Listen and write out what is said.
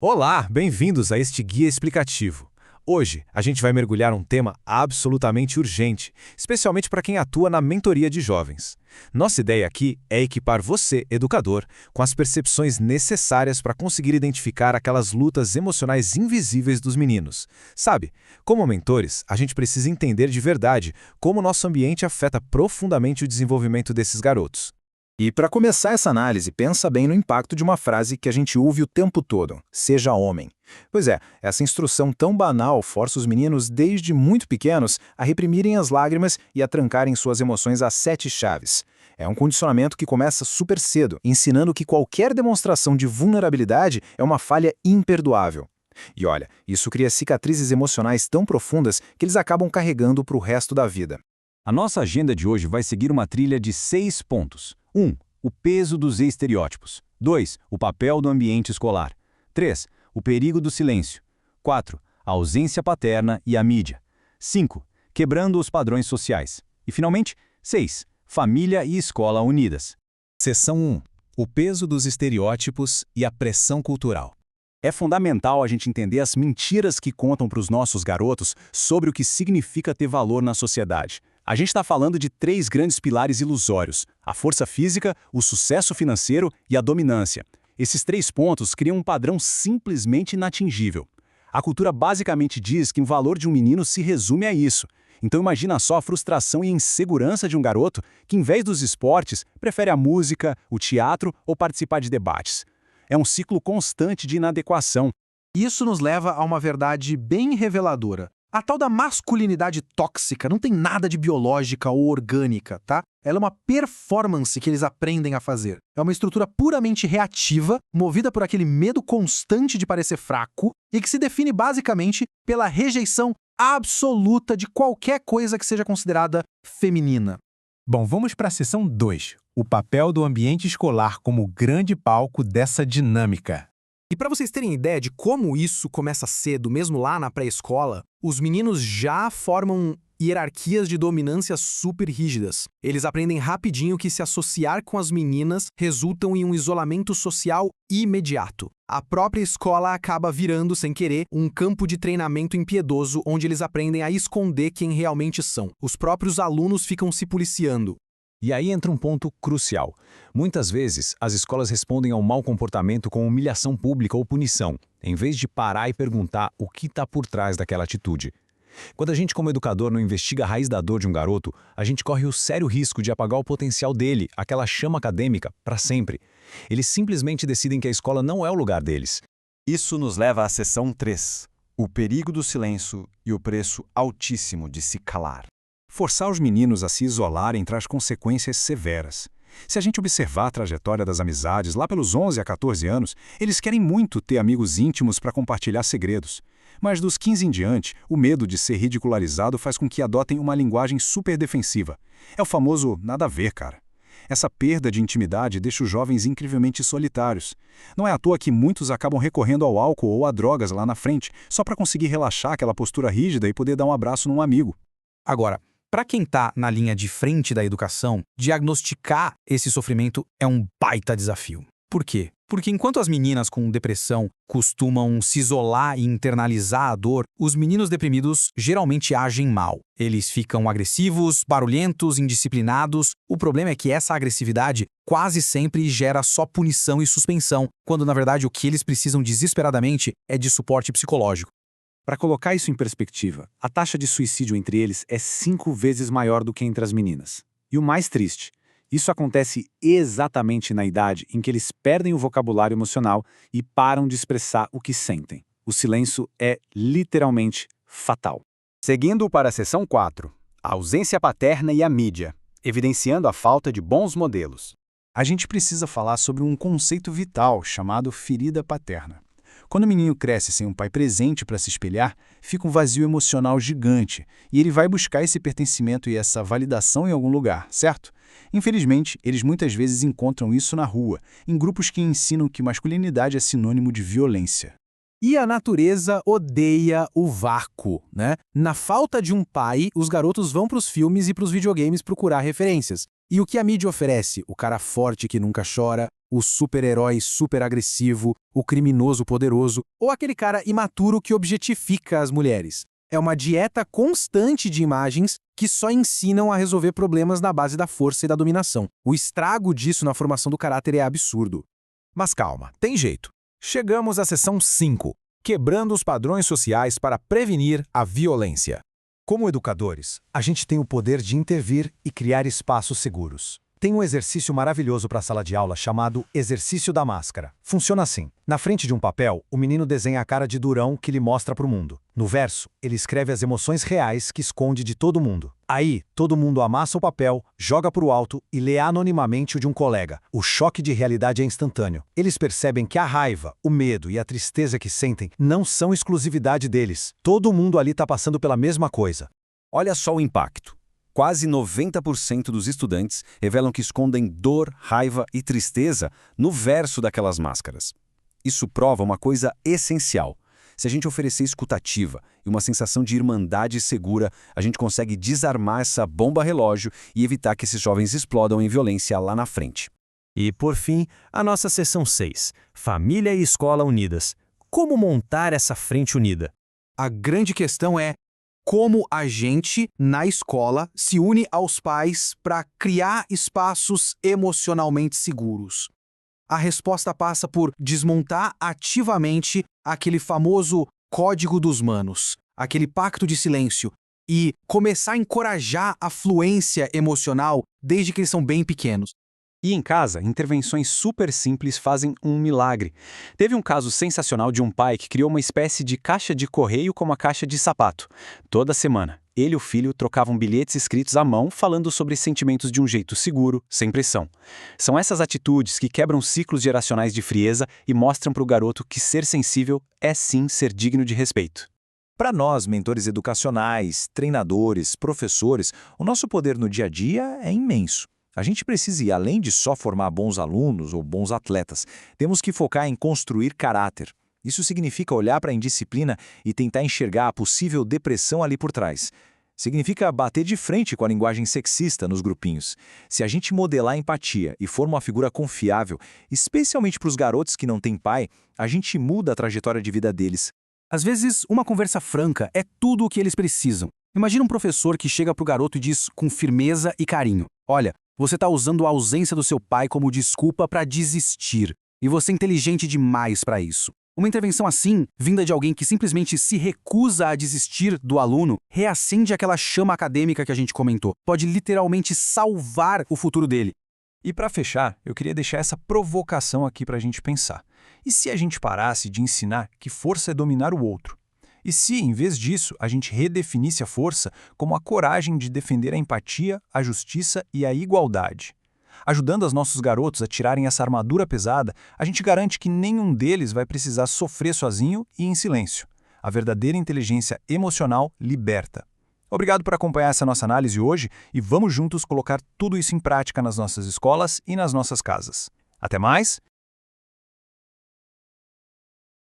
Olá, bem-vindos a este guia explicativo. Hoje, a gente vai mergulhar um tema absolutamente urgente, especialmente para quem atua na mentoria de jovens. Nossa ideia aqui é equipar você, educador, com as percepções necessárias para conseguir identificar aquelas lutas emocionais invisíveis dos meninos. Sabe, como mentores, a gente precisa entender de verdade como nosso ambiente afeta profundamente o desenvolvimento desses garotos. E para começar essa análise, pensa bem no impacto de uma frase que a gente ouve o tempo todo: seja homem. Pois é, essa instrução tão banal força os meninos desde muito pequenos a reprimirem as lágrimas e a trancarem suas emoções a 7 chaves. É um condicionamento que começa super cedo, ensinando que qualquer demonstração de vulnerabilidade é uma falha imperdoável. E olha, isso cria cicatrizes emocionais tão profundas que eles acabam carregando para o resto da vida. A nossa agenda de hoje vai seguir uma trilha de 6 pontos. 1. O peso dos estereótipos. 2. O papel do ambiente escolar. 3. O perigo do silêncio. 4. A ausência paterna e a mídia. 5. Quebrando os padrões sociais. E, finalmente, 6. Família e escola unidas. Seção 1. O peso dos estereótipos e a pressão cultural. É fundamental a gente entender as mentiras que contam para os nossos garotos sobre o que significa ter valor na sociedade. A gente está falando de 3 grandes pilares ilusórios: a força física, o sucesso financeiro e a dominância. Esses 3 pontos criam um padrão simplesmente inatingível. A cultura basicamente diz que o valor de um menino se resume a isso. Então imagina só a frustração e a insegurança de um garoto que, em vez dos esportes, prefere a música, o teatro ou participar de debates. É um ciclo constante de inadequação. Isso nos leva a uma verdade bem reveladora. A tal da masculinidade tóxica não tem nada de biológica ou orgânica, tá? Ela é uma performance que eles aprendem a fazer. É uma estrutura puramente reativa, movida por aquele medo constante de parecer fraco e que se define basicamente pela rejeição absoluta de qualquer coisa que seja considerada feminina. Bom, vamos para a seção 2. O papel do ambiente escolar como grande palco dessa dinâmica. E para vocês terem ideia de como isso começa cedo, mesmo lá na pré-escola, os meninos já formam hierarquias de dominância super rígidas. Eles aprendem rapidinho que se associar com as meninas resultam em um isolamento social imediato. A própria escola acaba virando, sem querer, um campo de treinamento impiedoso onde eles aprendem a esconder quem realmente são. Os próprios alunos ficam se policiando. E aí entra um ponto crucial. Muitas vezes, as escolas respondem ao mau comportamento com humilhação pública ou punição, em vez de parar e perguntar o que está por trás daquela atitude. Quando a gente, como educador, não investiga a raiz da dor de um garoto, a gente corre o sério risco de apagar o potencial dele, aquela chama acadêmica, para sempre. Eles simplesmente decidem que a escola não é o lugar deles. Isso nos leva à seção 3, o perigo do silêncio e o preço altíssimo de se calar. Forçar os meninos a se isolarem traz consequências severas. Se a gente observar a trajetória das amizades lá pelos 11 a 14 anos, eles querem muito ter amigos íntimos para compartilhar segredos. Mas dos 15 em diante, o medo de ser ridicularizado faz com que adotem uma linguagem super defensiva. É o famoso nada a ver, cara. Essa perda de intimidade deixa os jovens incrivelmente solitários. Não é à toa que muitos acabam recorrendo ao álcool ou a drogas lá na frente, só para conseguir relaxar aquela postura rígida e poder dar um abraço num amigo. Agora, para quem está na linha de frente da educação, diagnosticar esse sofrimento é um baita desafio. Por quê? Porque enquanto as meninas com depressão costumam se isolar e internalizar a dor, os meninos deprimidos geralmente agem mal. Eles ficam agressivos, barulhentos, indisciplinados. O problema é que essa agressividade quase sempre gera só punição e suspensão, quando na verdade o que eles precisam desesperadamente é de suporte psicológico. Para colocar isso em perspectiva, a taxa de suicídio entre eles é 5 vezes maior do que entre as meninas. E o mais triste, isso acontece exatamente na idade em que eles perdem o vocabulário emocional e param de expressar o que sentem. O silêncio é literalmente fatal. Seguindo para a seção 4, a ausência paterna e a mídia, evidenciando a falta de bons modelos. A gente precisa falar sobre um conceito vital chamado ferida paterna. Quando o menino cresce sem um pai presente para se espelhar, fica um vazio emocional gigante e ele vai buscar esse pertencimento e essa validação em algum lugar, certo? Infelizmente, eles muitas vezes encontram isso na rua, em grupos que ensinam que masculinidade é sinônimo de violência. E a natureza odeia o vácuo, né? Na falta de um pai, os garotos vão para os filmes e para os videogames procurar referências. E o que a mídia oferece? O cara forte que nunca chora, O super-herói super agressivo, o criminoso poderoso ou aquele cara imaturo que objetifica as mulheres. É uma dieta constante de imagens que só ensinam a resolver problemas na base da força e da dominação. O estrago disso na formação do caráter é absurdo. Mas calma, tem jeito. Chegamos à seção 5, quebrando os padrões sociais para prevenir a violência. Como educadores, a gente tem o poder de intervir e criar espaços seguros. Tem um exercício maravilhoso para a sala de aula chamado Exercício da Máscara. Funciona assim. Na frente de um papel, o menino desenha a cara de durão que lhe mostra para o mundo. No verso, ele escreve as emoções reais que esconde de todo mundo. Aí, todo mundo amassa o papel, joga para o alto e lê anonimamente o de um colega. O choque de realidade é instantâneo. Eles percebem que a raiva, o medo e a tristeza que sentem não são exclusividade deles. Todo mundo ali está passando pela mesma coisa. Olha só o impacto. Quase 90% dos estudantes revelam que escondem dor, raiva e tristeza no verso daquelas máscaras. Isso prova uma coisa essencial. Se a gente oferecer escutativa e uma sensação de irmandade segura, a gente consegue desarmar essa bomba relógio e evitar que esses jovens explodam em violência lá na frente. E, por fim, a nossa seção 6, Família e Escola Unidas. Como montar essa frente unida? A grande questão é como a gente, na escola, se une aos pais para criar espaços emocionalmente seguros. A resposta passa por desmontar ativamente aquele famoso código dos manos, aquele pacto de silêncio, e começar a encorajar a fluência emocional desde que eles são bem pequenos. E em casa, intervenções super simples fazem um milagre. Teve um caso sensacional de um pai que criou uma espécie de caixa de correio como a caixa de sapato. Toda semana, ele e o filho trocavam bilhetes escritos à mão falando sobre sentimentos de um jeito seguro, sem pressão. São essas atitudes que quebram ciclos geracionais de frieza e mostram para o garoto que ser sensível é sim ser digno de respeito. Para nós, mentores educacionais, treinadores, professores, o nosso poder no dia a dia é imenso. A gente precisa ir além de só formar bons alunos ou bons atletas. Temos que focar em construir caráter. Isso significa olhar para a indisciplina e tentar enxergar a possível depressão ali por trás. Significa bater de frente com a linguagem sexista nos grupinhos. Se a gente modelar empatia e for uma figura confiável, especialmente para os garotos que não têm pai, a gente muda a trajetória de vida deles. Às vezes, uma conversa franca é tudo o que eles precisam. Imagina um professor que chega para o garoto e diz com firmeza e carinho: olha, você está usando a ausência do seu pai como desculpa para desistir. E você é inteligente demais para isso. Uma intervenção assim, vinda de alguém que simplesmente se recusa a desistir do aluno, reacende aquela chama acadêmica que a gente comentou. Pode literalmente salvar o futuro dele. E para fechar, eu queria deixar essa provocação aqui para a gente pensar. E se a gente parasse de ensinar que força é dominar o outro? E se, em vez disso, a gente redefinisse a força como a coragem de defender a empatia, a justiça e a igualdade? Ajudando os nossos garotos a tirarem essa armadura pesada, a gente garante que nenhum deles vai precisar sofrer sozinho e em silêncio. A verdadeira inteligência emocional liberta. Obrigado por acompanhar essa nossa análise hoje e vamos juntos colocar tudo isso em prática nas nossas escolas e nas nossas casas. Até mais